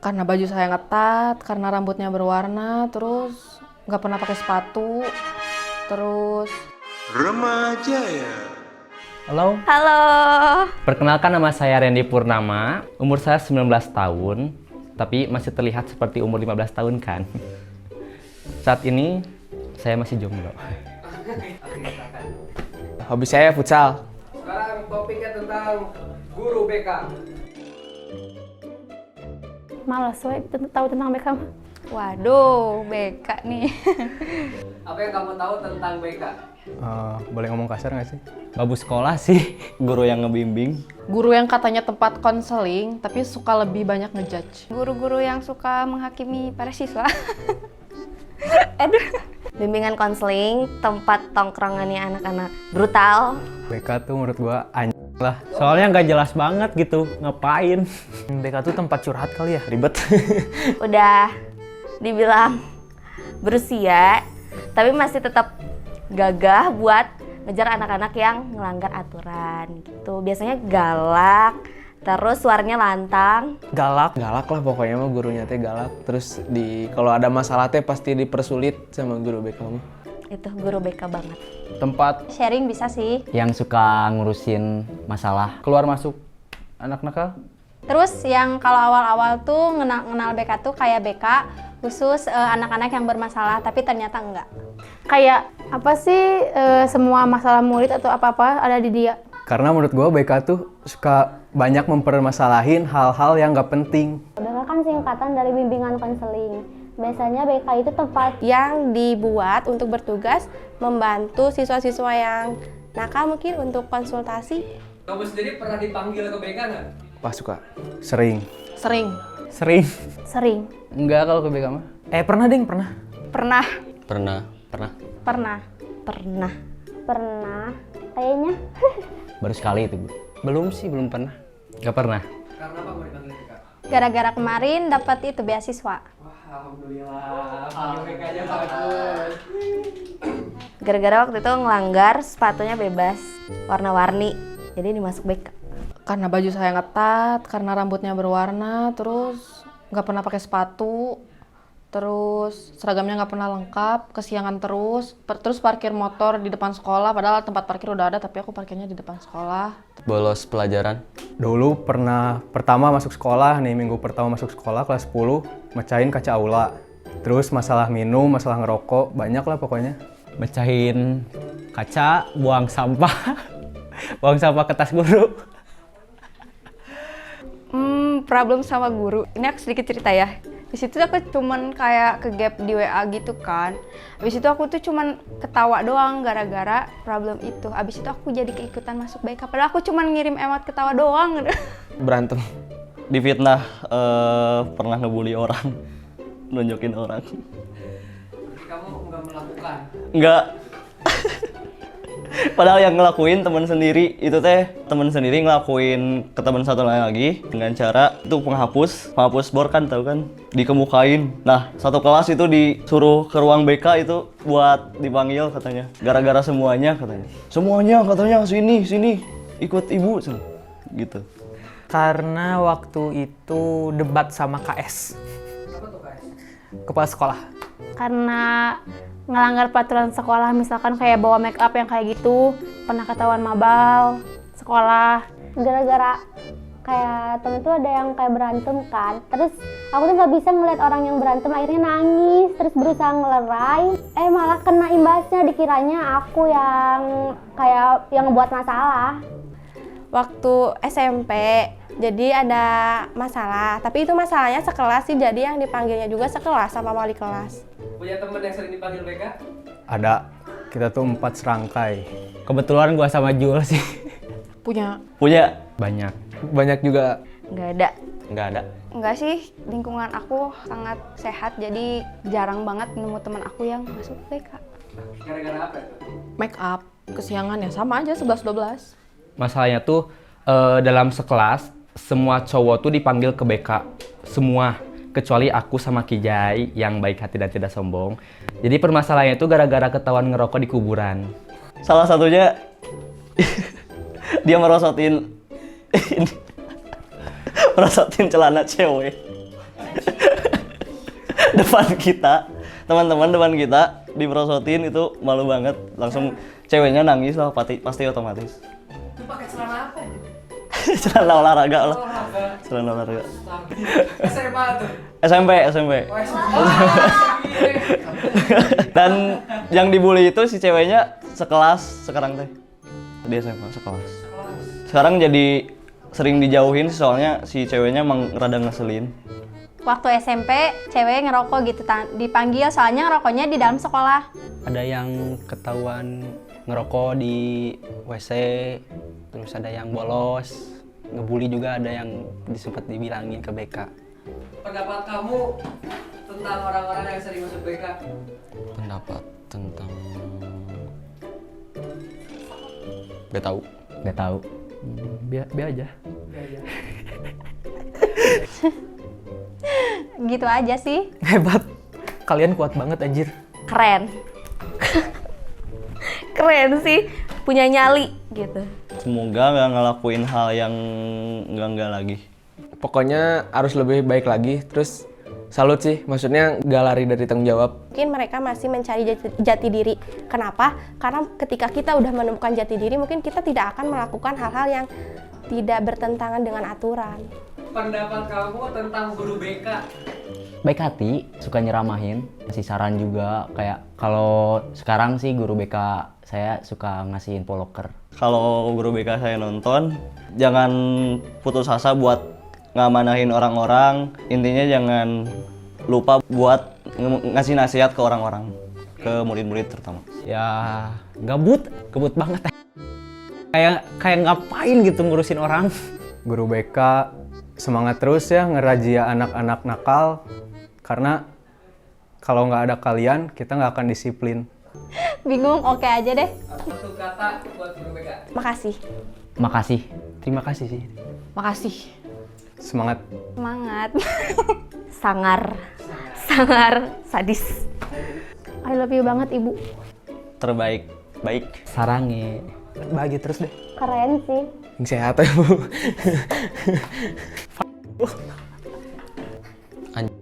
Karena baju saya ngetat, karena rambutnya berwarna, terus nggak pernah pakai sepatu, terus Remaja ya. Halo, Halo. perkenalkan nama saya Randy Purnama, umur saya 19 tahun, tapi masih terlihat seperti umur 15 tahun kan? Saat ini saya masih jomblo. Hobi saya futsal. Sekarang topiknya tentang guru BK. Malas tahu tentang BK. Waduh, BK nih. Apa yang kamu tahu tentang BK? Boleh ngomong kasar nggak sih? Babu sekolah sih, guru yang ngebimbing. guru yang katanya tempat konseling, tapi suka lebih banyak ngejudge. Guru-guru yang suka menghakimi para siswa. Aduh. Bimbingan konseling, tempat tongkrongannya anak-anak brutal. BK tuh menurut gua lah. Soalnya nggak jelas banget gitu, ngapain? BK tuh tempat curhat kali ya, ribet. Udah dibilang berusia, tapi masih tetap gagah buat ngejar anak-anak yang ngelanggar aturan gitu. Biasanya galak, terus suaranya lantang. Galak lah pokoknya mah gurunya teh galak. Terus kalau ada masalah teh pasti dipersulit sama guru BK mah. Itu guru BK banget. Tempat Sharing bisa sih. yang suka ngurusin masalah keluar masuk anak nakal. Terus yang kalau awal-awal tuh kenal BK tuh kayak BK khusus anak-anak yang bermasalah, tapi ternyata enggak. Kayak apa sih semua masalah murid atau apa-apa ada di dia. Karena menurut gua BK tuh suka banyak mempermasalahin hal-hal yang nggak penting. BK kan singkatan dari bimbingan konseling. Biasanya BK itu tempat Yang dibuat untuk bertugas membantu siswa-siswa yang nakal mungkin untuk konsultasi. Kamu sendiri pernah dipanggil ke BK nggak? Pas suka. Sering. Sering. Sering. Enggak kalau ke BK mah. Pernah ding, pernah. Pernah. pernah kayaknya. Baru sekali itu, Bu. Belum sih, belum pernah. Nggak pernah. Karena apa mau dipanggil BK? Gara-gara kemarin dapat itu beasiswa. Wah, alhamdulillah. Panggil BK-nya bagus. Gara-gara waktu itu ngelanggar, sepatunya bebas, warna-warni. Jadi dimasuk BK. Karena baju saya ngetat, karena rambutnya berwarna, terus nggak pernah pakai sepatu, terus seragamnya nggak pernah lengkap, kesiangan terus, terus parkir motor di depan sekolah, padahal tempat parkir udah ada, tapi aku parkirnya di depan sekolah. Bolos pelajaran. Dulu pernah pertama masuk sekolah nih, minggu pertama masuk sekolah kelas 10, mecahin kaca aula. Terus masalah minum, masalah ngerokok, banyak lah pokoknya. Mecahin kaca, buang sampah. Buang sampah ke tas guru. Problem sama guru. Ini aku sedikit cerita ya. Di situ aku cuman kayak ke gap di WA gitu kan. Habis itu aku tuh cuman ketawa doang gara-gara problem itu. Habis itu aku jadi keikutan masuk BK. Padahal aku cuman ngirim emot ketawa doang. Berantem. Difitnah, pernah ngebully orang, nunjukin orang. Jadi kamu nggak melakukan. Enggak. Padahal yang ngelakuin teman sendiri, itu teh teman sendiri ngelakuin ke teman satu lain lagi dengan cara itu penghapus bor kan, tahu kan, dikemukain. Nah, satu kelas itu disuruh ke ruang BK itu buat dipanggil katanya. Gara-gara semuanya katanya sini ikut ibu gitu. Karena waktu itu debat sama KS. Apa tuh guys? Kepala sekolah. Karena ngelanggar peraturan sekolah, misalkan kayak bawa make up yang kayak gitu, pernah ketahuan mabal sekolah. Gara-gara kayak temen tuh ada yang kayak berantem kan. Terus aku tuh nggak bisa ngeliat orang yang berantem, akhirnya nangis. Terus berusaha ngelerai. Malah kena imbasnya, dikiranya aku yang kayak yang buat masalah. Waktu SMP, jadi ada masalah. Tapi itu masalahnya sekelas sih, jadi yang dipanggilnya juga sekelas sama wali kelas. Punya temen yang sering dipanggil BK? Ada. Kita tuh 4 serangkai. Kebetulan gua sama Jul sih. Punya. Banyak. Banyak juga. Nggak ada. Nggak ada. Enggak sih, lingkungan aku sangat sehat, jadi jarang banget nemu teman aku yang masuk BK. Gara-gara apa itu? Make up, kesiangan ya sama aja 11-12. Masalahnya tuh dalam sekelas semua cowok tuh dipanggil ke BK. Semua. Kecuali aku sama Kijai yang baik hati dan tidak sombong. Jadi permasalahannya itu gara-gara ketahuan ngerokok di kuburan. Salah satunya dia merosotin celana cewek. depan kita, teman-teman depan kita diprosotin, itu malu banget. Langsung ceweknya nangis lah, pasti otomatis. Itu pakai celana apa? Celana olahraga lah. Celana olahraga. SMA tuh. SMP. Oh, SMP. Dan yang dibully itu si ceweknya sekelas sekarang teh. Di SMA sekelas. Sekarang jadi sering dijauhin soalnya si ceweknya emang rada ngeselin. Waktu SMP, cewek ngerokok gitu, dipanggil soalnya ngerokoknya di dalam sekolah. Ada yang ketahuan ngerokok di WC, terus ada yang bolos, ngebully juga ada yang sempat dibilangin ke BK. Pendapat kamu tentang orang-orang yang sering masuk BK? Pendapat tentang... Gak tahu. Gak tahu. Biar aja. Gitu aja sih. Hebat. Kalian kuat banget anjir. Keren. Keren sih, punya nyali gitu. Semoga nggak ngelakuin hal yang enggak lagi. Pokoknya harus lebih baik lagi. Terus salut sih, maksudnya nggak lari dari tanggung jawab. Mungkin mereka masih mencari jati diri. Kenapa? Karena ketika kita udah menemukan jati diri, mungkin kita tidak akan melakukan hal-hal yang tidak bertentangan dengan aturan. Pendapat kamu tentang guru BK? Baik hati, suka nyeramahin, ngasih saran juga. Kayak kalau sekarang sih guru BK saya suka ngasih info loker. Kalau guru BK saya nonton, jangan putus asa buat ngamanahin orang-orang. Intinya jangan lupa buat ngasih nasihat ke orang-orang, ke murid-murid terutama. Ya gabut banget. Kayak ngapain gitu ngurusin orang. Guru BK semangat terus ya ngerazia anak-anak nakal, karena kalau nggak ada kalian kita nggak akan disiplin. Bingung, oke aja deh. Satu kata buat guru BK. Makasih. Makasih. Terima kasih sih. Makasih. Semangat. Semangat. Sangar, sadis. I love you banget, Ibu. Terbaik, baik. Sarangi. Bahagia terus deh. Keren sih. Yang sehat ya Bu. Anjir.